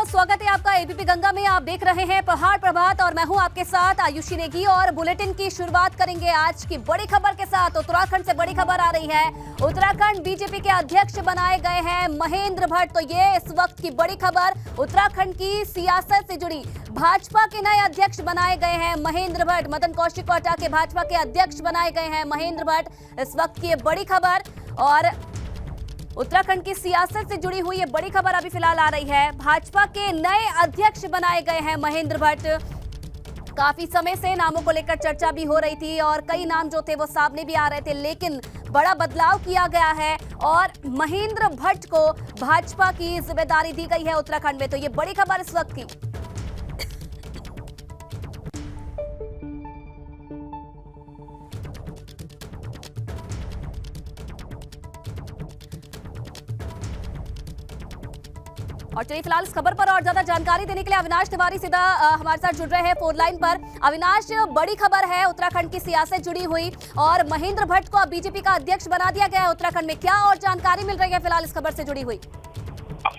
बहुत स्वागत है आपका एबीपी गंगा में। आप देख रहे हैं पहाड़ प्रभात और मैं हूं आपके साथ आयुषी नेगी और बुलेटिन की शुरुआत करेंगे आज की बड़ी खबर के साथ। उत्तराखंड से बड़ी खबर आ रही है। उत्तराखंड बीजेपी के अध्यक्ष बनाए गए हैं महेंद्र भट्ट। तो ये इस वक्त की बड़ी खबर उत्तराखंड की सियासत से जुड़ी। भाजपा के नए अध्यक्ष बनाए गए हैं महेंद्र भट्ट। मदन कौशिक को हटा के भाजपा के अध्यक्ष बनाए गए हैं महेंद्र भट्ट। इस वक्त की ये बड़ी खबर और उत्तराखंड की सियासत से जुड़ी हुई ये बड़ी खबर अभी फिलहाल आ रही है। भाजपा के नए अध्यक्ष बनाए गए हैं महेंद्र भट्ट। काफी समय से नामों को लेकर चर्चा भी हो रही थी और कई नाम जो थे वो सामने भी आ रहे थे, लेकिन बड़ा बदलाव किया गया है और महेंद्र भट्ट को भाजपा की जिम्मेदारी दी गई है उत्तराखंड में। तो ये बड़ी खबर इस वक्त की। और चलिए फिलहाल इस खबर पर और ज्यादा जानकारी देने के लिए अविनाश तिवारी सीधा हमारे साथ जुड़ रहे हैं फोन लाइन पर। अविनाश, बड़ी खबर है उत्तराखंड की सियासत जुड़ी हुई और महेंद्र भट्ट को अब बीजेपी का अध्यक्ष बना दिया गया है उत्तराखंड में। क्या और जानकारी मिल रही है फिलहाल इस खबर से जुड़ी हुई?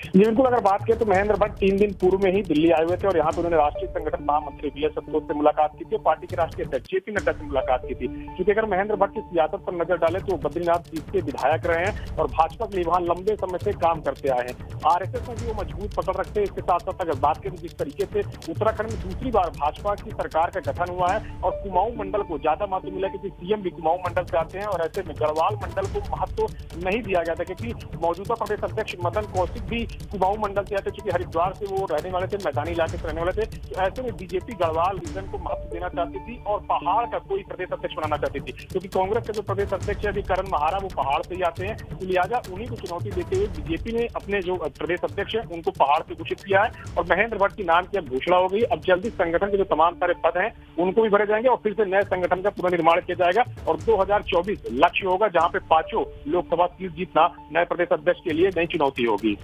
जी बिल्कुल, अगर बात करें तो महेंद्र भट्ट 3 दिन पूर्व में ही दिल्ली आए हुए थे और यहाँ पे उन्होंने राष्ट्रीय संगठन महामंत्री वी एस संतोष से मुलाकात की थी, पार्टी के राष्ट्रीय अध्यक्ष जेपी नड्डा से मुलाकात की थी। क्योंकि अगर महेंद्र भट्ट की सियासत पर नजर डाले तो बद्रीनाथ सीट के विधायक रहे हैं और भाजपा के लिए वहां लंबे समय से काम करते आए हैं। आरएसएस में भी वो मजबूत पकड़ रखते हैं। इसके साथ साथ अगर बात करें जिस तरीके से उत्तराखंड में दूसरी बार भाजपा की सरकार का गठन हुआ है और कुमाऊं मंडल को ज्यादा महत्व मिला क्योंकि सीएम भी कुमाऊं मंडल से आते हैं और ऐसे में गढ़वाल मंडल को महत्व नहीं दिया गया था क्योंकि मौजूदा प्रदेश अध्यक्ष मदन कौशिक भी कुमाऊं मंडल से आते, चूंकि हरिद्वार से वो रहने वाले थे, मैदानी इलाके से रहने वाले थे। तो ऐसे में बीजेपी गढ़वाल रीजन को महत्व देना चाहती थी और पहाड़ का कोई प्रदेश अध्यक्ष बनाना चाहती थी क्योंकि कांग्रेस के जो प्रदेश अध्यक्ष है अभी करण महारा वो पहाड़ से ही आते हैं। तो लिहाजा उन्हीं को चुनौती देते हुए बीजेपी ने अपने जो प्रदेश अध्यक्ष है उनको पहाड़ से घोषित किया है और महेंद्र भट्ट के नाम की अब घोषणा हो गई। अब जल्दी संगठन के जो तमाम सारे पद हैं उनको भी भरे जाएंगे और फिर से नए संगठन का पुनर्निर्माण किया जाएगा और 2024 लक्ष्य होगा जहां पे 5 लोकसभा सीट जीतना नए प्रदेश अध्यक्ष के लिए नई चुनौती होगी।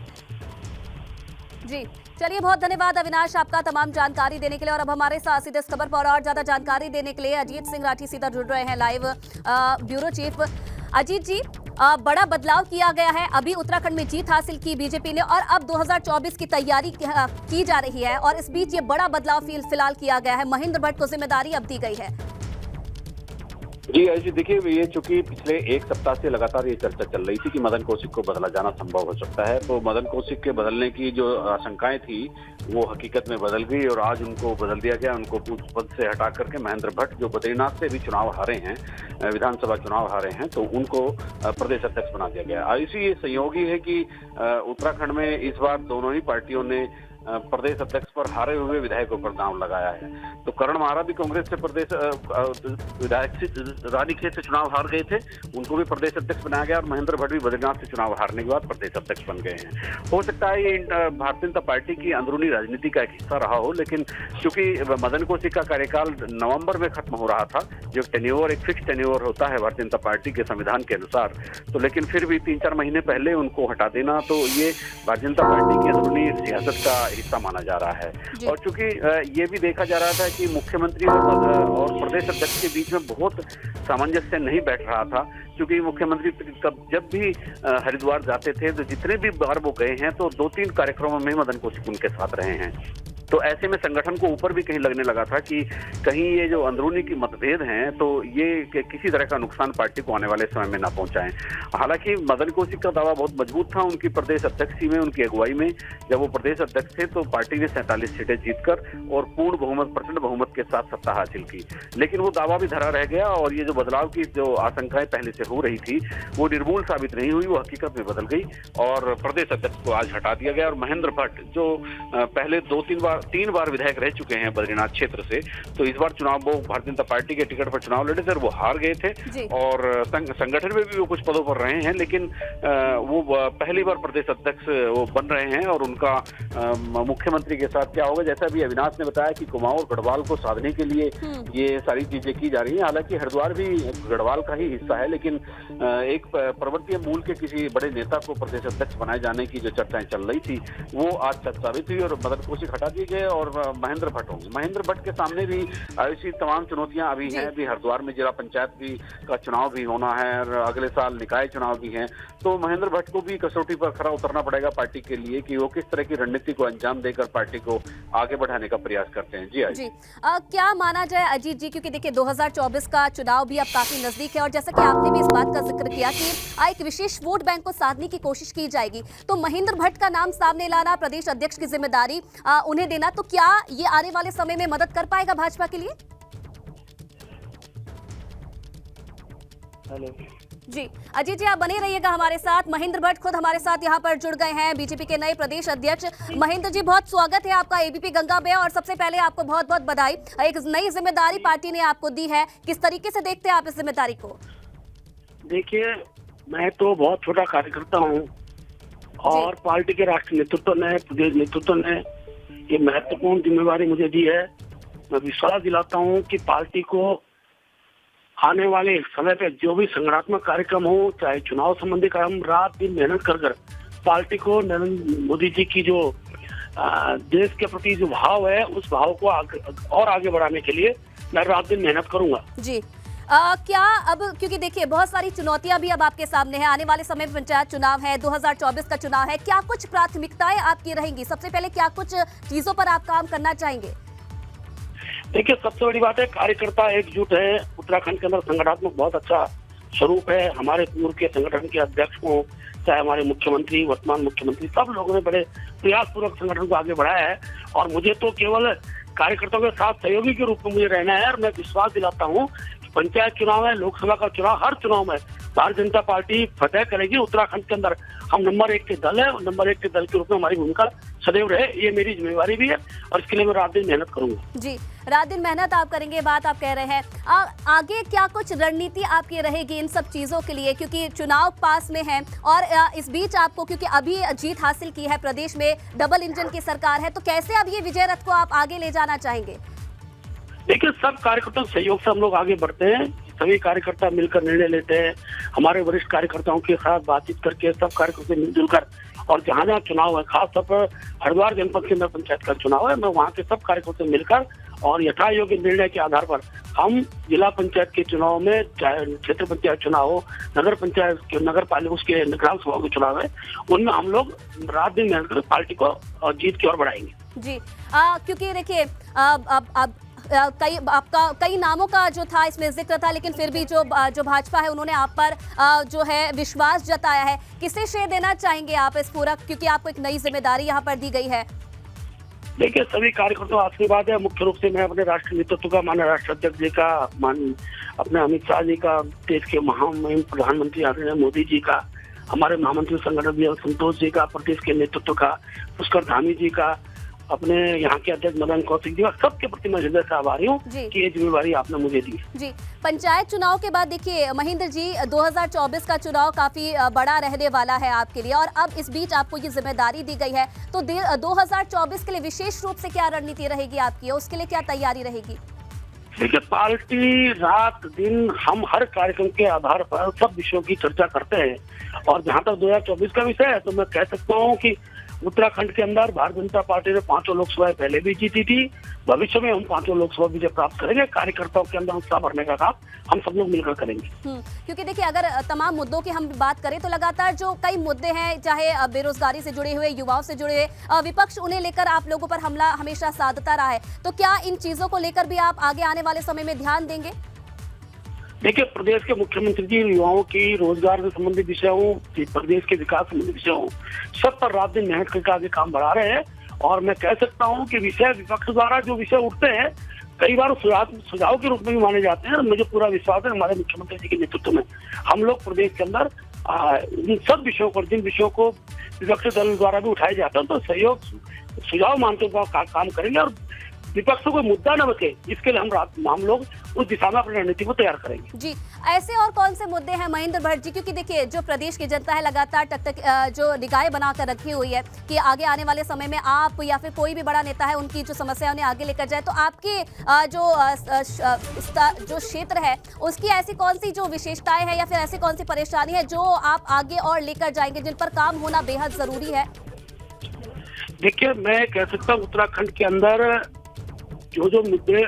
जी चलिए, बहुत धन्यवाद अविनाश आपका तमाम जानकारी देने के लिए। और अब हमारे साथ सीधे इस खबर पर और ज्यादा जानकारी देने के लिए अजीत सिंह राठी सीधा जुड़ रहे हैं लाइव, ब्यूरो चीफ। अजीत जी, बड़ा बदलाव किया गया है। अभी उत्तराखंड में जीत हासिल की बीजेपी ने और अब 2024 की तैयारी की जा रही है और इस बीच ये बड़ा बदलाव फिलहाल किया गया है। महेंद्र भट्ट को जिम्मेदारी अब दी गई है। जी आयुषी, देखिए ये चूंकि पिछले 1 सप्ताह से लगातार ये चर्चा चल रही थी कि मदन कौशिक को बदला जाना संभव हो सकता है, तो मदन कौशिक के बदलने की जो आशंकाएं थी वो हकीकत में बदल गई और आज उनको बदल दिया गया। उनको पद से हटा करके महेंद्र भट्ट जो बद्रीनाथ से भी चुनाव हारे हैं, विधानसभा चुनाव हारे हैं, तो उनको प्रदेश अध्यक्ष बना दिया गया। आयुषी, ये संयोगी है कि उत्तराखंड में इस बार दोनों ही पार्टियों ने प्रदेश अध्यक्ष पर हारे हुए विधायकों पर दांव लगाया है। तो करण महारा भी कांग्रेस से प्रदेश विधायक रानीखेत से चुनाव हार गए थे, उनको भी प्रदेश अध्यक्ष बनाया गया और महेंद्र भट्ट भी बद्रीनाथ से चुनाव हारने के बाद प्रदेश अध्यक्ष बन गए हैं। हो सकता है ये भारतीय जनता पार्टी की अंदरूनी राजनीति का एक हिस्सा रहा हो, लेकिन चूंकि मदन कौशिक का कार्यकाल नवंबर में खत्म हो रहा था, जो टेन्योर एक फिक्स टेन्योर होता है भारतीय जनता पार्टी के संविधान के अनुसार, तो लेकिन फिर भी 3-4 महीने पहले उनको हटा देना, तो ये भारतीय जनता पार्टी की अंदरूनी सियासत का हिस्सा माना जा रहा है। और चूंकि ये भी देखा जा रहा था कि मुख्यमंत्री और प्रदेश अध्यक्ष के बीच में बहुत सामंजस्य नहीं बैठ रहा था, क्योंकि मुख्यमंत्री जब भी हरिद्वार जाते थे तो जितने भी बार वो गए हैं तो 2-3 कार्यक्रमों में मदन कौशिक उनके साथ रहे हैं। तो ऐसे में संगठन को ऊपर भी कहीं लगने लगा था कि कहीं ये जो अंदरूनी की मतभेद हैं तो ये किसी तरह का नुकसान पार्टी को आने वाले समय में ना पहुंचाएं। हालांकि मदन कौशिक का दावा बहुत मजबूत था उनकी प्रदेश अध्यक्षी में, उनकी अगुवाई में। जब वो प्रदेश अध्यक्ष थे तो पार्टी ने 47 सीटें जीतकर और पूर्ण बहुमत, प्रचंड बहुमत के साथ सत्ता हासिल की, लेकिन वो दावा भी धरा रह गया और ये जो बदलाव की जो आशंकाएं पहले से हो रही थी वो निर्मूल साबित नहीं हुई, वो हकीकत में बदल गई और प्रदेश अध्यक्ष को आज हटा दिया गया। और महेंद्र भट्ट जो पहले 3 बार विधायक रह चुके हैं बद्रीनाथ क्षेत्र से, तो इस बार चुनाव वो भारतीय जनता पार्टी के टिकट पर चुनाव लड़े थे और वो हार गए थे और संगठन में भी वो कुछ पदों पर रहे हैं, लेकिन वो पहली बार प्रदेश अध्यक्ष वो बन रहे हैं और उनका मुख्यमंत्री के साथ क्या होगा, जैसा भी अविनाश ने बताया कि कुमाऊं और गढ़वाल को साधने के लिए ये सारी चीजें की जा रही हैं। हालांकि हरिद्वार भी गढ़वाल का ही हिस्सा है, लेकिन एक पर्वतीय मूल के किसी बड़े नेता को प्रदेश अध्यक्ष बनाए जाने की जो चर्चाएं चल रही थी वो आज सच साबित हुई और मदन कौशिक हटा दिए के और महेंद्र भट्ट होंगे। महेंद्र भट्ट के सामने भी ऐसी तमाम चुनौतियां अभी हैं। अभी हरिद्वार में जिला पंचायत भी का चुनाव भी होना है और अगले साल निकाय चुनाव भी हैं। तो महेंद्र भट्ट को भी कसौटी पर खरा उतरना पड़ेगा पार्टी के लिए कि वो किस तरह की रणनीति को अंजाम देकर पार्टी को आगे बढ़ाने का प्रयास करते हैं। जी जी क्या माना जाए अजीत जी, क्योंकि देखिए 2024 का चुनाव भी अब काफी नजदीक है और जैसा कि आपने भी इस बात का जिक्र किया कि एक विशेष वोट बैंक को साधने की कोशिश की जाएगी, तो महेंद्र भट्ट का नाम सामने लाना, प्रदेश अध्यक्ष की जिम्मेदारी उन्हें देना, तो क्या ये आने वाले समय में मदद कर पाएगा भाजपा के लिए? हेलो जी अजीत जी, आप बने रहिएगा हमारे साथ। महेंद्र भट्ट खुद हमारे साथ यहाँ पर जुड़ गए हैं, बीजेपी के नए प्रदेश अध्यक्ष। महेंद्र जी, बहुत स्वागत है आपका एबीपी गंगा में और सबसे पहले आपको बहुत बहुत बधाई। एक नई जिम्मेदारी पार्टी ने आपको दी है, किस तरीके से देखते हैं आप इस जिम्मेदारी को? देखिए, मैं तो बहुत छोटा कार्यकर्ता हूँ और पार्टी के राष्ट्रीय नेतृत्व ने, प्रदेश नेतृत्व ने ये महत्वपूर्ण जिम्मेवारी मुझे दी है। मैं विश्वास दिलाता हूँ कि पार्टी को आने वाले समय पे जो भी संगठनात्मक कार्यक्रम हो, चाहे चुनाव संबंधी कार्यक्रम, रात दिन मेहनत कर पार्टी को नरेंद्र मोदी जी की जो देश के प्रति जो भाव है, उस भाव को और आगे बढ़ाने के लिए मैं रात दिन मेहनत करूंगा। जी क्या अब, क्योंकि देखिए बहुत सारी चुनौतियां भी अब आपके सामने हैं, आने वाले समय में पंचायत चुनाव है, 2024 का चुनाव है, क्या कुछ प्राथमिकताएं आपकी रहेंगी? सबसे पहले क्या कुछ चीजों पर आप काम करना चाहेंगे? देखिए, सबसे बड़ी बात है कार्यकर्ता एकजुट है। उत्तराखंड के अंदर संगठनात्मक बहुत अच्छा स्वरूप है। हमारे पूर्व के संगठन के अध्यक्ष हो, चाहे हमारे मुख्यमंत्री, वर्तमान मुख्यमंत्री, सब लोगों ने बड़े प्रयासपूर्वक संगठन को आगे बढ़ाया है और मुझे तो केवल कार्यकर्ताओं के साथ सहयोगी के रूप में मुझे रहना है। और मैं विश्वास दिलाता हूँ कि पंचायत चुनाव है, लोकसभा का चुनाव, हर चुनाव में भारतीय जनता पार्टी फतेह करेगी। उत्तराखंड के अंदर हम नंबर 1 के दल है और नंबर 1 के दल के रूप में हमारी भूमिका सदैव रहे, ये मेरी जिम्मेवारी भी है और इसके लिए मैं रात दिन मेहनत करूंगा। जी, रात दिन मेहनत आप करेंगे, बात आप कह रहे हैं। आगे क्या कुछ रणनीति आपकी रहेगी इन सब चीजों के लिए, क्योंकि चुनाव पास में है और इस बीच आपको, क्योंकि अभी जीत हासिल की है, प्रदेश में डबल इंजन की सरकार है, तो कैसे अब ये विजय रथ को आप आगे ले जाना चाहेंगे? देखिए, सब कार्यकर्ताओं के सहयोग से हम लोग आगे बढ़ते हैं। सभी कार्यकर्ता मिलकर निर्णय लेते हैं। हमारे वरिष्ठ कार्यकर्ताओं के साथ बातचीत करके सब कार्यकर्ता मिलजुल कर, और जहाँ जहाँ चुनाव है, खास तौर पर हरिद्वार जनपद के अंदर पंचायत का चुनाव है, मैं वहाँ के सब कार्यकर्ता मिलकर और यथा योग्य निर्णय के आधार पर हम जिला पंचायत के चुनाव में, चाहे क्षेत्र पंचायत चुनाव हो, नगर पंचायत, नगर पालिका, उसके ग्राम सभा के चुनाव है, उनमें हम लोग रात दिन मेहनत कर पार्टी को जीत की ओर बढ़ाएंगे। जी क्योंकि देखिए अब कई नामों का जो था इसमें जिक्र था, लेकिन फिर भी जो भाजपा है उन्होंने आप पर जो है विश्वास जताया है। किसे श्रेय देना चाहेंगे आप इस पूरा, क्योंकि आपको एक नई जिम्मेदारी यहाँ पर दी गई है? देखिए, सभी कार्यकर्ताओं का आशीर्वाद है। मुख्य रूप से मैं अपने राष्ट्रीय नेतृत्व का, माननीय राष्ट्रीय अध्यक्ष जी का, अपने अमित शाह जी का, देश के महामहिम प्रधानमंत्री आदरणीय मोदी जी का, हमारे महामंत्री संगठन संतोष जी का, प्रदेश के नेतृत्व का पुष्कर धामी जी का, अपने यहाँ के अध्यक्ष मदन कौशिक जी, सबके प्रति मैं हृदय से आभारी हूँ कि ये जिम्मेवारी आपने मुझे दी। जी, पंचायत चुनाव के बाद देखिए महेंद्र जी, 2024 का चुनाव काफी बड़ा रहने वाला है आपके लिए और अब इस बीच आपको ये जिम्मेदारी दी गई है, तो 2024 के लिए विशेष रूप से क्या रणनीति रहेगी आपकी, उसके लिए क्या तैयारी रहेगी? देखिए, पार्टी रात दिन हम हर कार्यक्रम के आधार पर सब विषयों की चर्चा करते हैं और जहाँ तक 2024 का विषय है तो मैं कह सकता हूँ कि उत्तराखंड के अंदर भारतीय जनता पार्टी ने 5 लोकसभाएं पहले भी जीती थी। भविष्य में हम 5 लोकसभा विजय प्राप्त करेंगे। कार्यकर्ताओं के अंदर उत्साह भरने का काम हम सब लोग मिलकर करेंगे। क्योंकि देखिए, अगर तमाम मुद्दों की हम बात करें तो लगातार जो कई मुद्दे हैं, चाहे बेरोजगारी से जुड़े हुए, युवाओं से जुड़े हुए, विपक्ष उन्हें लेकर आप लोगों पर हमला हमेशा साधता रहा है, तो क्या इन चीजों को लेकर भी आप आगे आने वाले समय में ध्यान देंगे? देखिए, प्रदेश के मुख्यमंत्री जी युवाओं की रोजगार से संबंधित विषयों, प्रदेश के विकास संबंधित विषयों, सब पर रात दिन मेहनत करके आगे काम बढ़ा रहे हैं और मैं कह सकता हूं कि विषय विपक्ष द्वारा जो विषय उठते हैं कई बार सुझाव के रूप में भी माने जाते हैं। मुझे पूरा विश्वास है हमारे मुख्यमंत्री जी के नेतृत्व में हम लोग प्रदेश के अंदर इन सब विषयों पर, जिन विषयों को विपक्ष दल द्वारा भी उठाए जाते हैं, तो सहयोग सुझाव मानते हुए काम करेंगे और विपक्ष को मुद्दा न बचे, इसके लिए हम लोग उस दिशा में अपनी रणनीति को तैयार करेंगे। जी, ऐसे और कौन से मुद्दे हैं महेंद्र भट्ट जी, क्योंकि देखिए जो प्रदेश की जनता है लगातार जो निगाहें बनाकर रखी हुई है कि आगे आने वाले समय में आप या फिर कोई भी बड़ा नेता है उनकी जो समस्या उन्हें आगे लेकर जाए, तो आपके जो क्षेत्र है उसकी ऐसी कौन सी जो विशेषताएं हैं या फिर ऐसी कौन सी परेशानी है जो आप आगे और लेकर जाएंगे, जिन पर काम होना बेहद जरूरी है? देखिए, मैं कह सकता हूँ उत्तराखंड के अंदर जो जो मुद्दे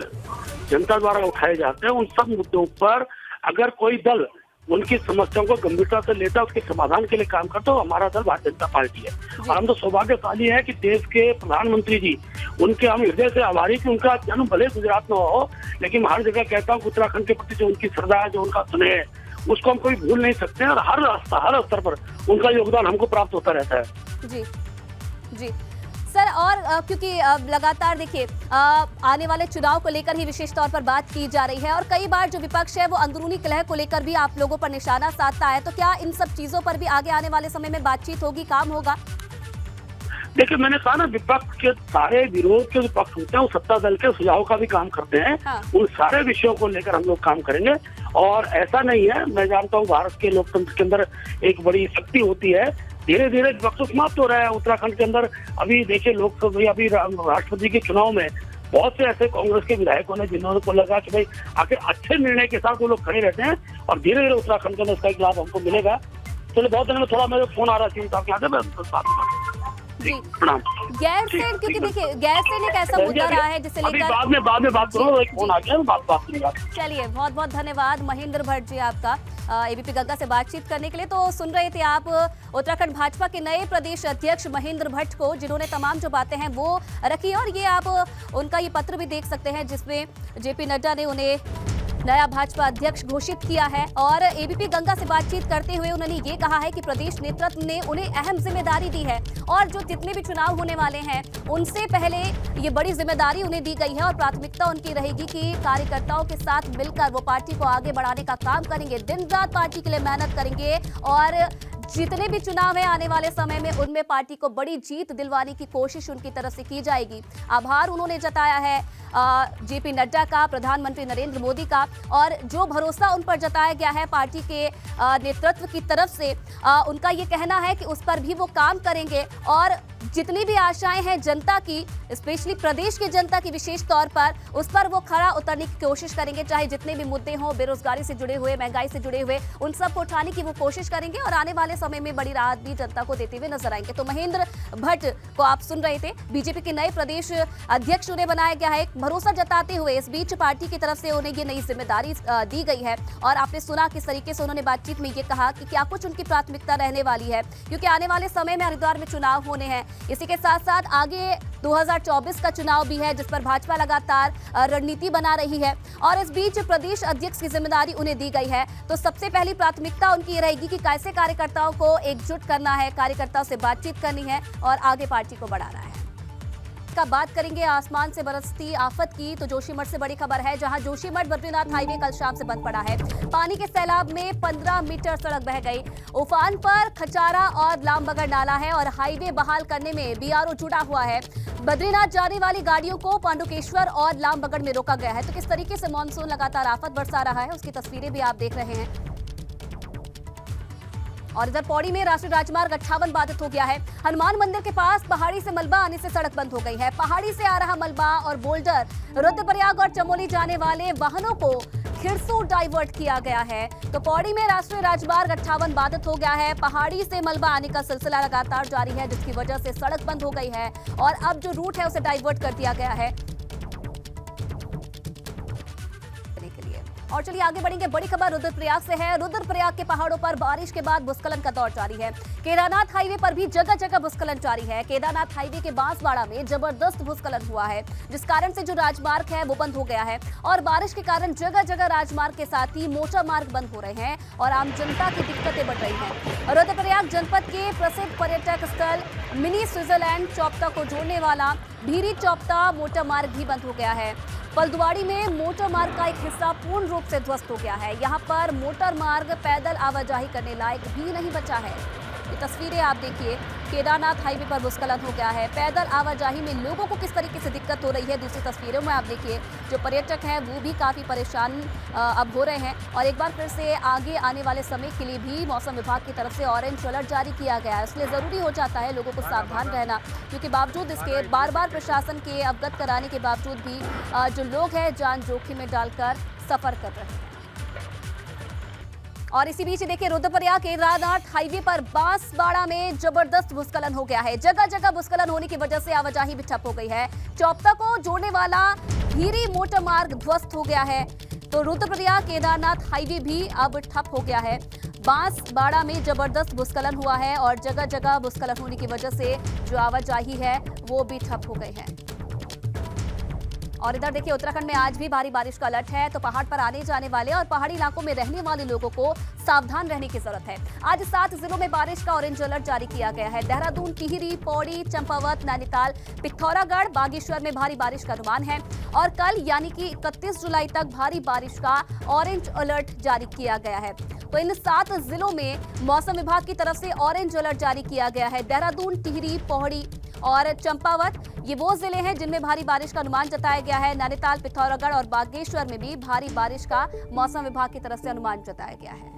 जनता द्वारा उठाए जाते हैं, उन सब मुद्दों पर अगर कोई दल उनकी समस्याओं को गंभीरता से लेता है, उसके समाधान के लिए काम करता है, हमारा दल भारतीय जनता पार्टी है। और हम तो सौभाग्यशाली है कि देश के प्रधानमंत्री जी, उनके हम हृदय से आभारी कि उनका जन्म भले गुजरात में हो, लेकिन हर जगह कहता हूँ उत्तराखंड के प्रति जो उनकी श्रद्धा है, जो उनका स्नेह है, उसको हम कभी भूल नहीं सकते हैं। और हर स्तर पर उनका योगदान हमको प्राप्त होता रहता है। जी जी सर, और क्योंकि लगातार देखिए आने वाले चुनाव को लेकर ही विशेष तौर पर बात की जा रही है और कई बार जो विपक्ष है वो अंदरूनी कलह को लेकर भी आप लोगों पर निशाना साधता है, तो क्या इन सब चीजों पर भी आगे आने वाले समय में बातचीत होगी, काम होगा? देखिए, मैंने कहा ना, विपक्ष के सारे विरोध के जो पक्ष होते हैं वो सत्ता दल के सुझाव का भी काम करते हैं। हाँ। उन सारे विषयों को लेकर हम लोग काम करेंगे। और ऐसा नहीं है, मैं जानता हूँ भारत के लोकतंत्र के अंदर एक बड़ी शक्ति होती है, धीरे धीरे विपक्ष समाप्त हो रहा है उत्तराखंड के अंदर। अभी देखिए, लोकसभा अभी राष्ट्रपति के चुनाव में बहुत से ऐसे कांग्रेस के विधायकों ने जिन्होंने को लगा कि भाई आखिर अच्छे निर्णय के साथ वो लोग खड़े रहते हैं और धीरे धीरे उत्तराखंड के अंदर इसका एक लाभ हमको मिलेगा। चलिए, बहुत दिन में थोड़ा मेरे फोन आ रहा है साहब यहाँ से, जी प्रणाम। गैरसैंण, क्योंकि देखिए गैरसैंण एक ऐसा मुद्दा रहा है जिसे लेकर बाद में बात करो, एक फोन आ गया, बात करूंगा। चलिए, बहुत बहुत धन्यवाद महेंद्र भट्ट जी आपका एबीपी गंगा से बातचीत करने के लिए। तो सुन रहे थे आप उत्तराखंड भाजपा के नए प्रदेश अध्यक्ष महेंद्र भट्ट को, जिन्होंने तमाम जो बातें हैं वो रखी। और ये आप उनका ये पत्र भी देख सकते हैं जिसमें जेपी नड्डा ने उन्हें नया भाजपा अध्यक्ष घोषित किया है। और एबीपी गंगा से बातचीत करते हुए उन्होंने ये कहा है कि प्रदेश नेतृत्व ने उन्हें अहम जिम्मेदारी दी है और जो जितने भी चुनाव होने वाले हैं उनसे पहले ये बड़ी जिम्मेदारी उन्हें दी गई है और प्राथमिकता उनकी रहेगी कि कार्यकर्ताओं के साथ मिलकर वो पार्टी को आगे बढ़ाने का काम करेंगे, दिन रात पार्टी के लिए मेहनत करेंगे और जितने भी चुनाव है आने वाले समय में उनमें पार्टी को बड़ी जीत दिलवाने की कोशिश उनकी तरफ से की जाएगी। आभार उन्होंने जताया है जेपी नड्डा का, प्रधानमंत्री नरेंद्र मोदी का, और जो भरोसा उन पर जताया गया है पार्टी के नेतृत्व की तरफ से, उनका ये कहना है कि उस पर भी वो काम करेंगे और जितनी भी आशाएं हैं जनता की, स्पेशली प्रदेश की जनता की विशेष तौर पर, उस पर वो खरा उतरने की कोशिश करेंगे। चाहे जितने भी मुद्दे हों, बेरोजगारी से जुड़े हुए, महंगाई से जुड़े हुए, उन सब को उठाने की वो कोशिश करेंगे और आने वाले समय में बड़ी राहत भी जनता को देते हुए नजर आएंगे। तो महेंद्र भट्ट को आप सुन रहे थे, बीजेपी के नए प्रदेश अध्यक्ष उन्हें बनाया गया है। भरोसा जताते हुए इस बीच पार्टी की तरफ से उन्हें ये नई जिम्मेदारी दी गई है और आपने सुना किस तरीके से उन्होंने बातचीत में ये कहा कि क्या कुछ उनकी प्राथमिकता रहने वाली है, क्योंकि आने वाले समय में हरिद्वार में चुनाव होने हैं। इसी के साथ साथ आगे 2024 का चुनाव भी है जिस पर भाजपा लगातार रणनीति बना रही है और इस बीच प्रदेश अध्यक्ष की जिम्मेदारी उन्हें दी गई है। तो सबसे पहली प्राथमिकता उनकी रहेगी कि कैसे कार्यकर्ताओं को एकजुट करना है, कार्यकर्ताओं से बातचीत करनी है और आगे पार्टी को बढ़ाना है। का बात करेंगे आसमान से बरसती आफत की, तो जोशीमठ से बड़ी खबर है जहां जोशीमठ बद्रीनाथ हाईवे कल शाम से बंद पड़ा है। पानी के सैलाब में 15 मीटर सड़क बह गई। उफान पर खचारा और लामबगड़ नाला है और हाईवे बहाल करने में बीआरओ जुड़ा हुआ है। बद्रीनाथ जाने वाली गाड़ियों को पांडुकेश्वर और लामबगड़ में रोका गया है। तो किस तरीके से मानसून लगातार आफत बरसा रहा है उसकी तस्वीरें भी आप देख रहे हैं। और इधर पौड़ी में राष्ट्रीय राजमार्ग 58 बाधित हो गया है। हनुमान मंदिर के पास पहाड़ी से मलबा आने से सड़क बंद हो गई है। पहाड़ी से आ रहा मलबा और बोल्डर रुद्रप्रयाग और चमोली जाने वाले वाहनों को खिरसू डाइवर्ट किया गया है। तो पौड़ी में राष्ट्रीय राजमार्ग 58 बाधित हो गया है। पहाड़ी से मलबा आने का सिलसिला लगातार जारी है जिसकी वजह से सड़क बंद हो गई है और अब जो रूट है उसे डाइवर्ट कर दिया गया है। और चलिए आगे बढ़ेंगे, बड़ी खबर रुद्रप्रयाग से है। रुद्रप्रयाग के पहाड़ों पर बारिश के बाद भूस्खलन का दौर जारी है। केदारनाथ हाईवे पर भी जगह जगह भूस्खलन जारी है। केदारनाथ हाईवे के बांसवाड़ा में जबरदस्त भूस्खलन हुआ है जिस कारण से जो राजमार्ग है वो बंद हो गया है और बारिश के कारण जगह जगह राजमार्ग के साथ ही मोटर मार्ग बंद हो रहे हैं और आम जनता की दिक्कतें बढ़ रही हैं। रुद्रप्रयाग जनपद के प्रसिद्ध पर्यटक स्थल मिनी स्विट्जरलैंड चौपता को जोड़ने वाला भीरी चौपता मोटर मार्ग भी बंद हो गया है। पलदुवाड़ी में मोटर मार्ग का एक हिस्सा पूर्ण रूप से ध्वस्त हो गया है। यहाँ पर मोटर मार्ग पैदल आवाजाही करने लायक भी नहीं बचा है। ये तस्वीरें आप देखिए, केदारनाथ हाईवे पर भूस्खलन हो गया है। पैदल आवाजाही में लोगों को किस तरीके से दिक्कत हो रही है दूसरी तस्वीरों में आप देखिए। जो पर्यटक हैं वो भी काफ़ी परेशान अब हो रहे हैं और एक बार फिर से आगे आने वाले समय के लिए भी मौसम विभाग की तरफ से ऑरेंज अलर्ट जारी किया गया है। इसलिए ज़रूरी हो जाता है लोगों को सावधान रहना, क्योंकि बावजूद इसके बार बार प्रशासन के अवगत कराने के बावजूद भी जो लोग हैं जान जोखिम में डालकर सफ़र कर रहे हैं। और इसी बीच देखिए रुद्रप्रयाग केदारनाथ हाईवे पर बांसवाड़ा में जबरदस्त भूस्खलन हो गया है। जगह जगह भूस्खलन होने की वजह से आवाजाही भी ठप हो गई है। चौपता को जोड़ने वाला धीरी मोटर मार्ग ध्वस्त हो गया है, तो रुद्रप्रयाग केदारनाथ हाईवे भी अब ठप हो गया है। बांसवाड़ा में जबरदस्त भूस्खलन हुआ है और जगह जगह भूस्खलन होने की वजह से जो आवाजाही है वो भी ठप हो गई है। और इधर देखिए उत्तराखंड में आज भी भारी बारिश का अलर्ट है, तो पहाड़ पर आने जाने वाले और पहाड़ी इलाकों में रहने वाले लोगों को सावधान रहने की जरूरत है। आज 7 जिलों में बारिश का ऑरेंज अलर्ट जारी किया गया है। देहरादून, टिहरी, पौड़ी, चंपावत, नैनीताल, पिथौरागढ़, बागेश्वर में भारी बारिश का अनुमान है और कल यानी कि 31 जुलाई तक भारी बारिश का ऑरेंज अलर्ट जारी किया गया है। तो इन 7 जिलों में मौसम विभाग की तरफ से ऑरेंज अलर्ट जारी किया गया है। देहरादून, टिहरी, पौड़ी और चंपावत ये वो जिले हैं जिनमें भारी बारिश का अनुमान जताया गया है। नैनीताल, पिथौरागढ़ और बागेश्वर में भी भारी बारिश का मौसम विभाग की तरफ से अनुमान जताया गया है।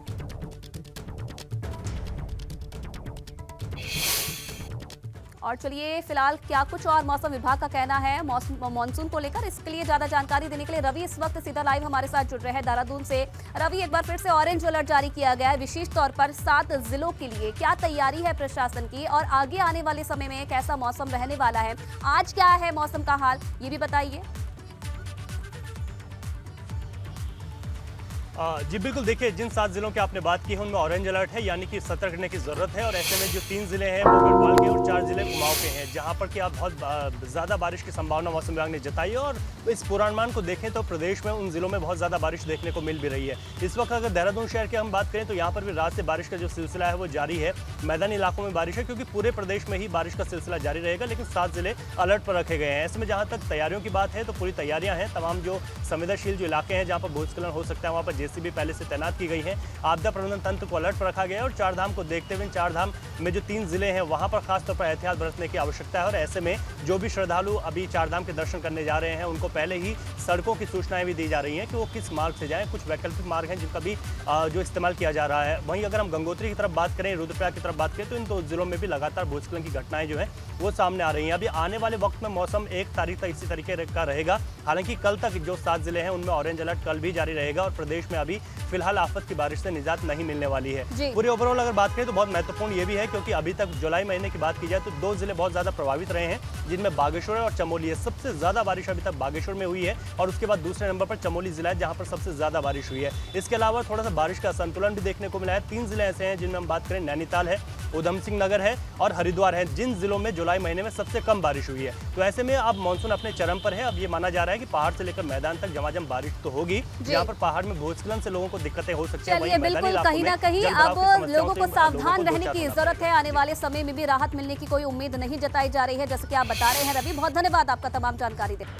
और चलिए फिलहाल क्या कुछ और मौसम विभाग का कहना है मॉनसून को लेकर, इसके लिए ज्यादा जानकारी देने के लिए रवि इस वक्त सीधा लाइव हमारे साथ जुड़ रहे हैं देहरादून से। रवि, एक बार फिर से ऑरेंज अलर्ट जारी किया गया है विशेष तौर पर 7 जिलों के लिए, क्या तैयारी है प्रशासन की और आगे आने वाले समय में कैसा मौसम रहने वाला है? आज क्या है मौसम का हाल, ये भी बताइए। जी बिल्कुल, देखिए जिन 7 जिलों की आपने बात की है उनमें ऑरेंज अलर्ट है, यानी कि सतर्क रहने की जरूरत है। और ऐसे में जो 3 जिले हैं वो गढ़वाल के और 4 जिले कुमाऊं के हैं, जहां पर कि आप बहुत ज़्यादा बारिश की संभावना मौसम विभाग ने जताई है। और इस पूर्वानुमान को देखें तो प्रदेश में उन जिलों में बहुत ज़्यादा बारिश देखने को मिल भी रही है। इस वक्त अगर देहरादून शहर की हम बात करें तो यहाँ पर भी रात से बारिश का जो सिलसिला है वो जारी है। मैदानी इलाकों में बारिश है क्योंकि पूरे प्रदेश में ही बारिश का सिलसिला जारी रहेगा, लेकिन 7 जिले अलर्ट पर रखे गए हैं। ऐसे में जहाँ तक तैयारियों की बात है तो पूरी तैयारियाँ हैं। तमाम जो संवेदनशील जो इलाके हैं जहाँ पर भूस्खलन हो सकता है वहाँ पर JCB पहले से तैनात की गई है। आपदा प्रबंधन तंत्र को अलर्ट पर रखा गया है और चारधाम को देखते हुए चारधाम में जो 3 जिले हैं वहां पर खासतौर पर एहतियात बरतने की आवश्यकता है। और ऐसे में जो भी श्रद्धालु अभी चारधाम के दर्शन करने जा रहे हैं उनको पहले ही सड़कों की सूचनाएं भी दी जा रही हैं कि वो किस मार्ग से जाएं। कुछ वैकल्पिक मार्ग हैं जिनका भी जो इस्तेमाल किया जा रहा है। वहीं अगर हम गंगोत्री की तरफ बात करें, रुद्रप्रयाग की तरफ बात करें तो इन 2 जिलों में भी लगातार भूस्खलन की घटनाएं जो है वो सामने आ रही हैं। अभी आने वाले वक्त में मौसम 1 तारीख तक इसी तरीके का रहेगा। हालांकि कल तक जो 7 जिले हैं उनमें ऑरेंज अलर्ट कल भी जारी रहेगा और प्रदेश में अभी फिलहाल आफत की बारिश से निजात नहीं मिलने वाली है। पूरी ओवरऑल अगर बात करें तो बहुत महत्वपूर्ण ये भी है क्योंकि अभी तक जुलाई महीने की बात की जाए तो 2 जिले बहुत ज्यादा प्रभावित रहे हैं, जिनमें बागेश्वर और चमोली है। सबसे ज्यादा बारिश अभी तक बागेश्वर में हुई है और उसके बाद दूसरे नंबर पर चमोली जिला है जहां पर सबसे ज्यादा बारिश हुई है। इसके अलावा थोड़ा सा बारिश का संतुलन भी देखने को मिला है। 3 जिले ऐसे हैं जिनमें हम बात करें, नैनीताल है, उधम सिंह नगर है और हरिद्वार है, जिन जिलों में जुलाई महीने में सबसे कम बारिश हुई है। तो ऐसे में अब मानसून अपने चरम पर है। अब ये माना जा रहा है कि पहाड़ से लेकर मैदान तक झमाझम बारिश तो होगी, जहाँ पर पहाड़ में भूस्खलन से लोगों को दिक्कतें हो सकती है। बिल्कुल, कहीं ना कहीं अब लोगों को सावधान रहने की जरूरत है। आने वाले समय में भी राहत मिलने की कोई उम्मीद नहीं जताई जा रही है, जैसे कि आप बता रहे हैं। रवि, बहुत धन्यवाद आपका तमाम जानकारी देने।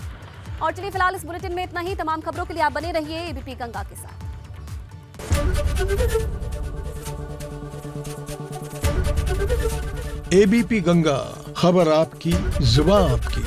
और चलिए फिलहाल इस बुलेटिन में इतना ही। तमाम खबरों के लिए आप बने रहिए ABP गंगा के साथ। ABP गंगा, खबर आपकी, जुबान आपकी।